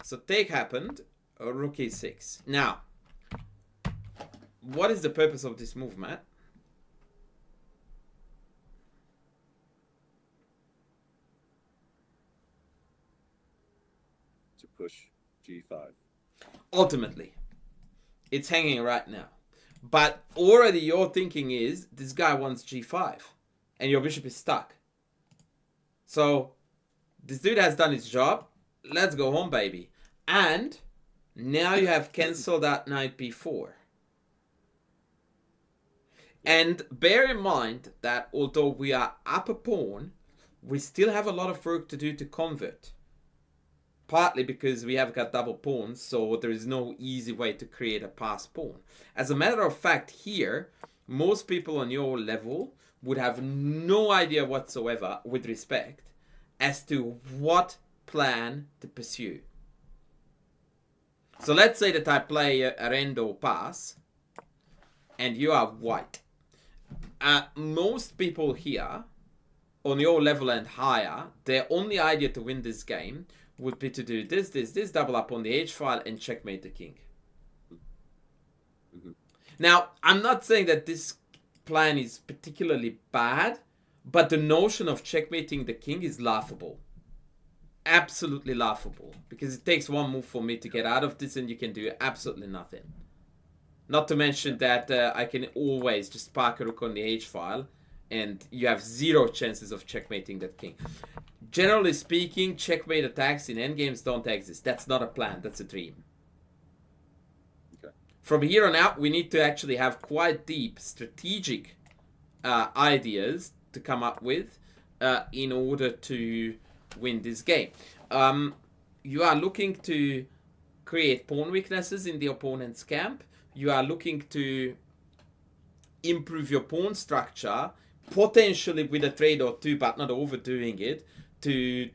So take happened, rook e6. Now, what is the purpose of this move, Matt? To push g5. Ultimately, it's hanging right now. But already your thinking is, this guy wants g5. And your bishop is stuck. So, this dude has done his job. Let's go home, baby. And now you have cancelled that knight b4. And bear in mind that although we are up a pawn, we still have a lot of work to do to convert. Partly because we have got double pawns, so there is no easy way to create a passed pawn. As a matter of fact, here, most people on your level would have no idea whatsoever, with respect, as to what plan to pursue. So let's say that I play a rando pass, and you are white. Most people here, on your level and higher, their only idea to win this game would be to do this, double up on the h-file and checkmate the king. Mm-hmm. Now, I'm not saying that this plan is particularly bad, but the notion of checkmating the king is laughable. Absolutely laughable. Because it takes one move for me to get out of this and you can do absolutely nothing. Not to mention that I can always just park a rook on the h-file and you have zero chances of checkmating that king. Generally speaking, checkmate attacks in endgames don't exist. That's not a plan, that's a dream. Okay. From here on out, we need to actually have quite deep strategic ideas to come up with in order to win this game. You are looking to create pawn weaknesses in the opponent's camp. You are looking to improve your pawn structure, potentially with a trade or two, but not overdoing it, to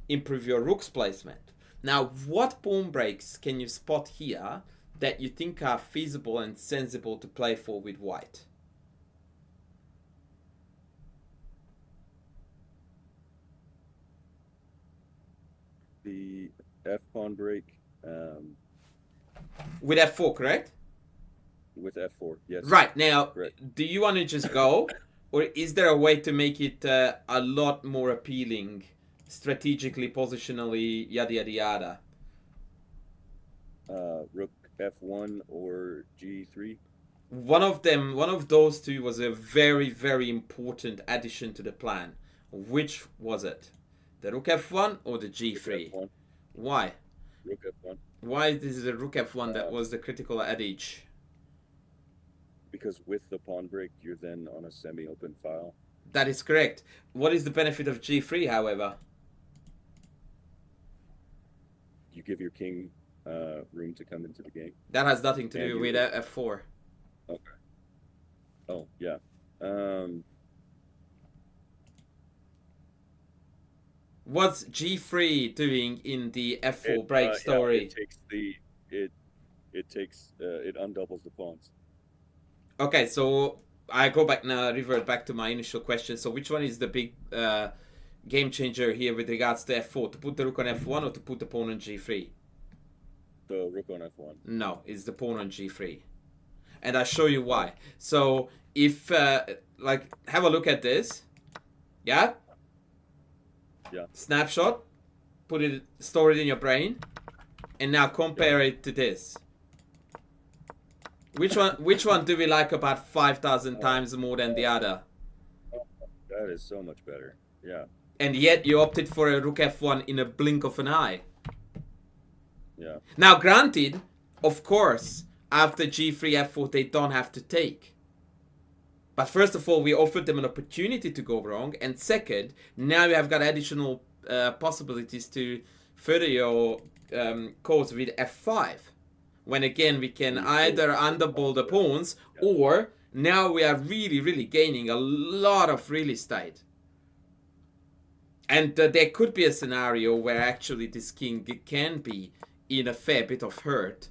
improve your rook's placement. Now, what pawn breaks can you spot here that you think are feasible and sensible to play for with white? The f pawn break With f4, correct? with f4, yes. Right, now, Correct. do you want to just go? Or is there a way to make it a lot more appealing, strategically, positionally, yada yada yada? Rook f1 or g3. One of those two was a very, very important addition to the plan. Which was it? The rook f1 or the g3? Rook f1. Why? Rook f1. Why is the rook f1 that Uh, was the critical adage? because with the pawn break, you're then on a semi-open file. That is correct. What is the benefit of g3, however? You give your king room to come into the game. That has nothing to And do you with f4. okay. Oh yeah. Um, What's g3 doing in the f4 break story? it takes the it undoubles the pawns. Okay, so I go back now, revert back to my initial question. So which one is the big game changer here with regards to f4? To put the rook on f1 or to put the pawn on g3? The rook on f1. No, it's the pawn on g3. And I'll show you why. So if, like, have a look at this. Yeah? Yeah. Snapshot. Store it in your brain. And now compare it to this. Which one do we like about 5,000 times more than the other? That is so much better. Yeah. And yet you opted for a rook f1 in a blink of an eye. Yeah. Now, granted, of course, after g3, f4, they don't have to take. But first of all, we offered them an opportunity to go wrong. And second, now you have got additional possibilities to further your cause with f5. When again, we can either underball the pawns, or now we are really, really gaining a lot of real estate. And there could be a scenario where actually this king can be in a fair bit of hurt,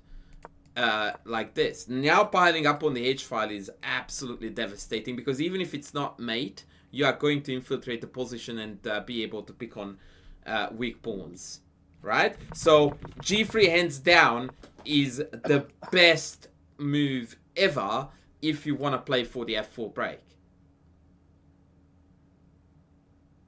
like this. Now piling up on the h-file is absolutely devastating, because even if it's not mate, you are going to infiltrate the position and be able to pick on weak pawns. right? So g3 hands down is the best move ever if you want to play for the f4 break.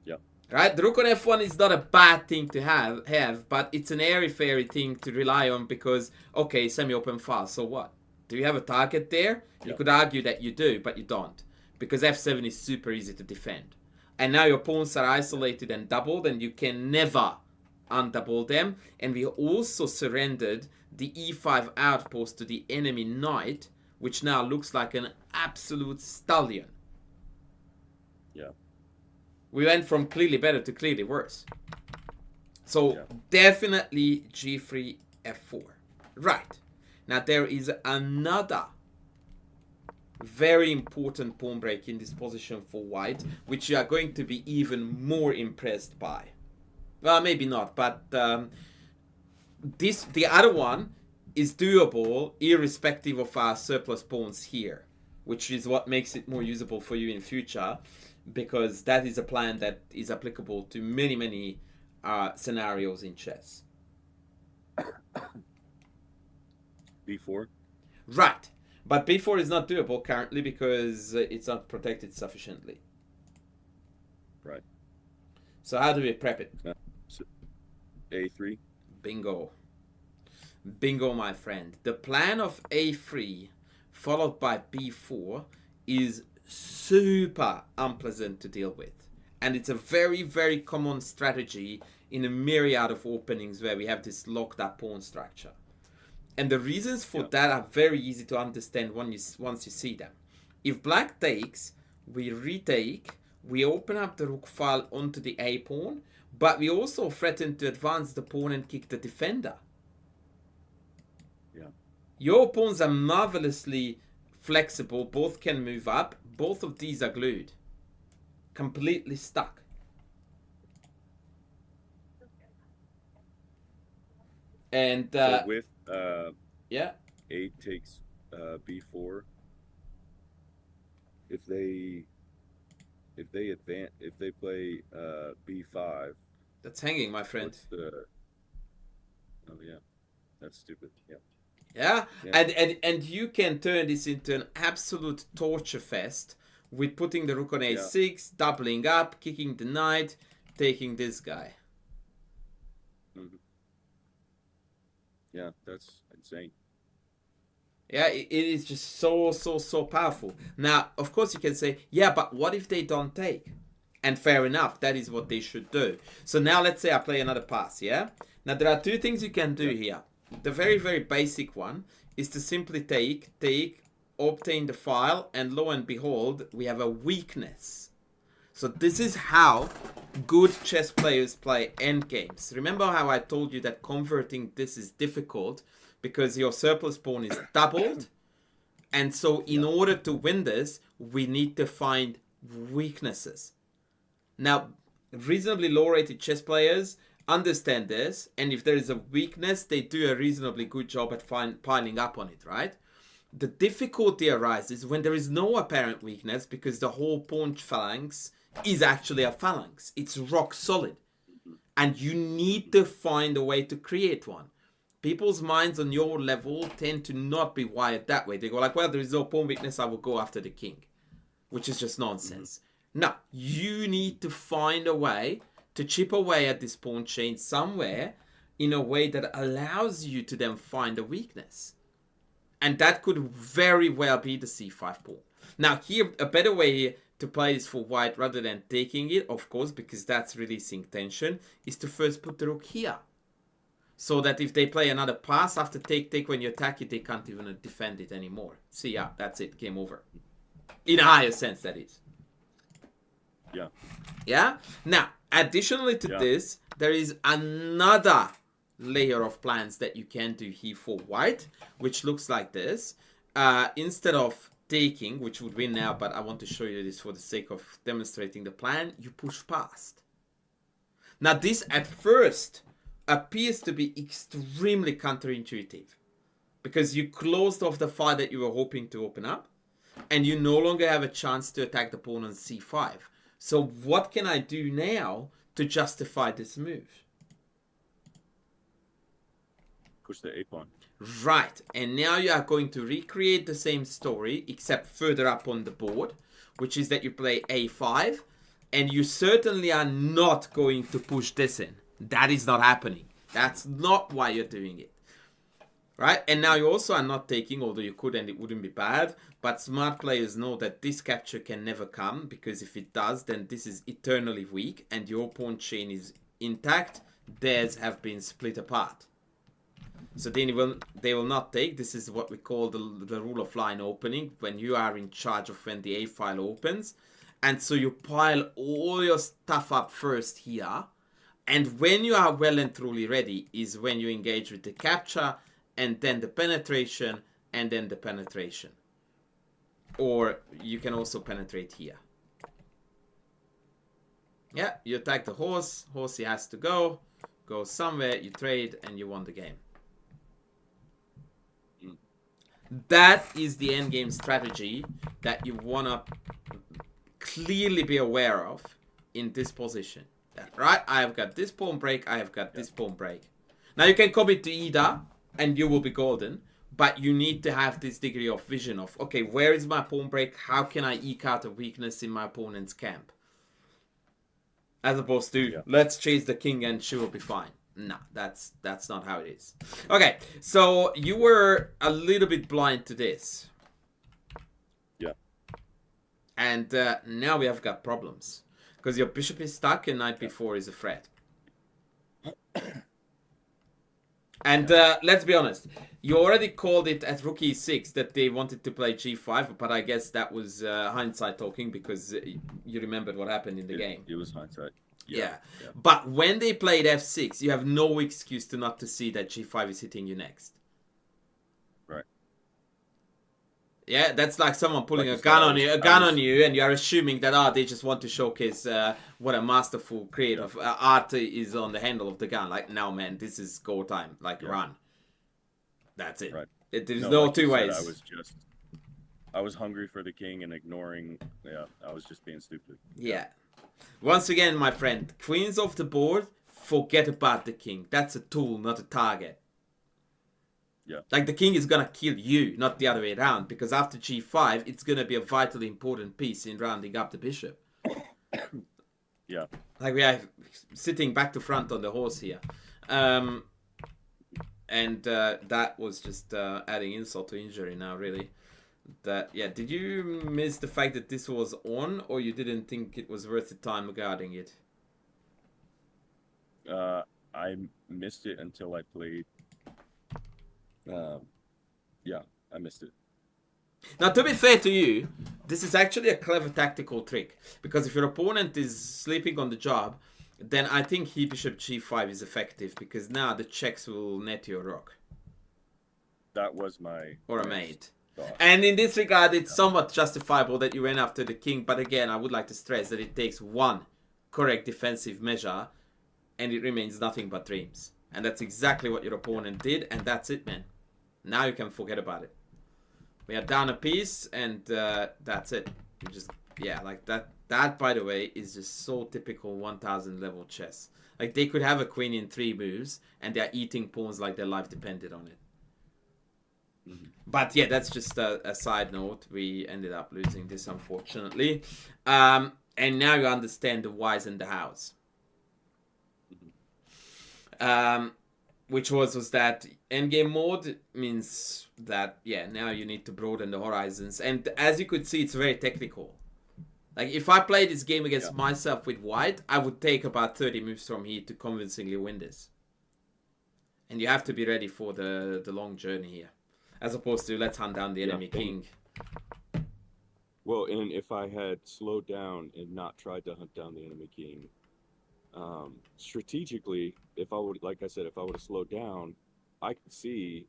Yeah. Right? The rook on f1 is not a bad thing to have, but it's an airy-fairy thing to rely on because, okay, semi-open file, so what? Do you have a target there? Yeah. You could argue that you do, but you don't. Because f7 is super easy to defend. And now your pawns are isolated and doubled, and you can never undouble them. And we also surrendered the e5 outpost to the enemy knight, which now looks like an absolute stallion. Yeah. We went from clearly better to clearly worse. So Yeah. definitely g3, f4. Right. Now there is another very important pawn break in this position for white, which you are going to be even more impressed by. Well, maybe not, but the other one is doable irrespective of our surplus pawns here, which is what makes it more usable for you in future, because that is a plan that is applicable to many scenarios in chess. b4. Right. But b4 is not doable currently because it's not protected sufficiently. Right. So how do we prep it? So a3. Bingo. Bingo, my friend. The plan of a3 followed by b4 is super unpleasant to deal with. And it's a very common strategy in a myriad of openings where we have this locked up pawn structure. And the reasons for that are very easy to understand once you see them. If black takes, we retake, we open up the rook file onto the a pawn, but we also threaten to advance the pawn and kick the defender. Yeah. Your pawns are marvelously flexible, both can move up, both of these are glued. Completely stuck. And so with yeah, a takes b4. If they advance, if they play b5, that's hanging, my friend. what's the? Oh yeah, that's stupid. Yeah. Yeah, and you can turn this into an absolute torture fest with putting the rook on a6, doubling up, kicking the knight, taking this guy. Mm-hmm. Yeah, that's insane. Yeah, it is just so powerful. Now, of course, you can say, yeah, but what if they don't take? And fair enough, that is what they should do. So now let's say I play another pass, yeah? Now, there are two things you can do here. The very basic one is to simply take, obtain the file, and lo and behold, we have a weakness. So this is how good chess players play endgames. Remember how I told you that converting this is difficult because your surplus pawn is doubled? And so in order to win this, we need to find weaknesses. Now, reasonably low-rated chess players understand this, and if there is a weakness, they do a reasonably good job at piling up on it, right? The difficulty arises when there is no apparent weakness because the whole pawn phalanx is actually a phalanx. It's rock solid. And you need to find a way to create one. People's minds on your level tend to not be wired that way. They go like, well, there is no pawn weakness, I will go after the king. Which is just nonsense. No, you need to find a way to chip away at this pawn chain somewhere in a way that allows you to then find a weakness. And that could very well be the c5 pawn. Now here, a better way to play this for white rather than taking it, of course, because that's releasing tension, is to first put the rook here. So that if they play another pass after take, when you attack it, they can't even defend it anymore. See, yeah, that's it, game over. In a higher sense, that is. Yeah. Yeah? Now, additionally to this, there is another layer of plans that you can do here for white, which looks like this. Instead of taking, which would win now, but I want to show you this for the sake of demonstrating the plan, you push past. Now, this at first appears to be extremely counterintuitive because you closed off the file that you were hoping to open up and you no longer have a chance to attack the pawn on c5. So what can I do now to justify this move? push the a pawn. Right, and now you are going to recreate the same story, except further up on the board, which is that you play a5, and you certainly are not going to push this in. That is not happening. That's not why you're doing it. Right, and now you also are not taking, although you could and it wouldn't be bad, but smart players know that this capture can never come, because if it does, then this is eternally weak, and your pawn chain is intact, theirs have been split apart. So they will not take. This is what we call the rule of line opening, when you are in charge of when the A file opens. And so you pile all your stuff up first here, and when you are well and truly ready is when you engage with the capture, and then the penetration, and then the penetration. Or you can also penetrate here. Yeah, you attack the horse. Horsey has to go somewhere, you trade, and you won the game. That is the endgame strategy that you want to clearly be aware of in this position. Right? I have got this pawn break, I have got this pawn break. Now you can commit to either, and you will be golden, but you need to have this degree of vision of, okay, where is my pawn break? How can I eke out a weakness in my opponent's camp? As opposed to, let's chase the king and she will be fine. No, that's not how it is. Okay, so you were a little bit blind to this. Yeah. And now we have got problems. Because your bishop is stuck and knight b4 is a threat. And let's be honest, you already called it at rook e6 that they wanted to play g5, but I guess that was hindsight talking, because you remembered what happened in the game. It was hindsight. Yeah. But when they played f6, you have no excuse to not to see that g5 is hitting you next. Right. Yeah, that's like someone pulling a gun on you, and you are assuming that they just want to showcase what a masterful creative art is on the handle of the gun. Like, no, man, this is go time. Like, run. That's it. Right. There's no two ways. I was hungry for the king and ignoring. Yeah, I was just being stupid. Yeah. Once again, my friend, queens off the board. Forget about the king. That's a tool, not a target. Yeah. Like, the king is gonna kill you, not the other way around, because after g5, it's gonna be a vitally important piece in rounding up the bishop. Yeah. Like, we are sitting back to front on the horse here. And that was just adding insult to injury now, really. Did you miss the fact that this was on, or you didn't think it was worth the time guarding it? I missed it until I played. I missed it. Now, to be fair to you, this is actually a clever tactical trick, because if your opponent is sleeping on the job, then I think bishop g5 is effective, because now the checks will net your rook. That was my... Or a mate. And in this regard, it's somewhat justifiable that you went after the king, but again, I would like to stress that it takes one correct defensive measure, and it remains nothing but dreams. And that's exactly what your opponent did, and that's it, man. Now you can forget about it. We are down a piece, and that's it. You just, like that. That, by the way, is just so typical 1000 level chess. Like, they could have a queen in 3 moves, and they're eating pawns like their life depended on it. Mm-hmm. But yeah, that's just a side note. We ended up losing this, unfortunately. And now you understand the whys and the hows. Which was that endgame mode means that, now you need to broaden the horizons. And as you could see, it's very technical. Like, if I play this game against myself with white, I would take about 30 moves from here to convincingly win this. And you have to be ready for the long journey here. As opposed to, let's hunt down the enemy king. Well, and if I had slowed down and not tried to hunt down the enemy king, strategically, if I would have slowed down, I could see,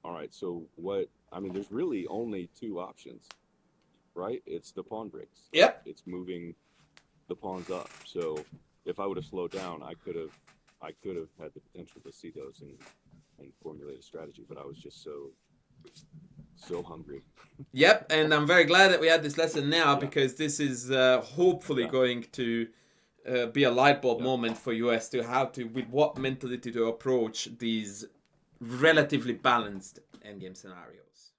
all right, so what, I mean, there's really only 2 options, right? It's the pawn breaks. Yep. It's moving the pawns up. So if I would have slowed down, I could have had the potential to see those and formulate a strategy, but I was just so hungry. Yep, and I'm very glad that we had this lesson now, because this is hopefully going to be a light bulb moment for you as to with what mentality to approach these relatively balanced endgame scenarios.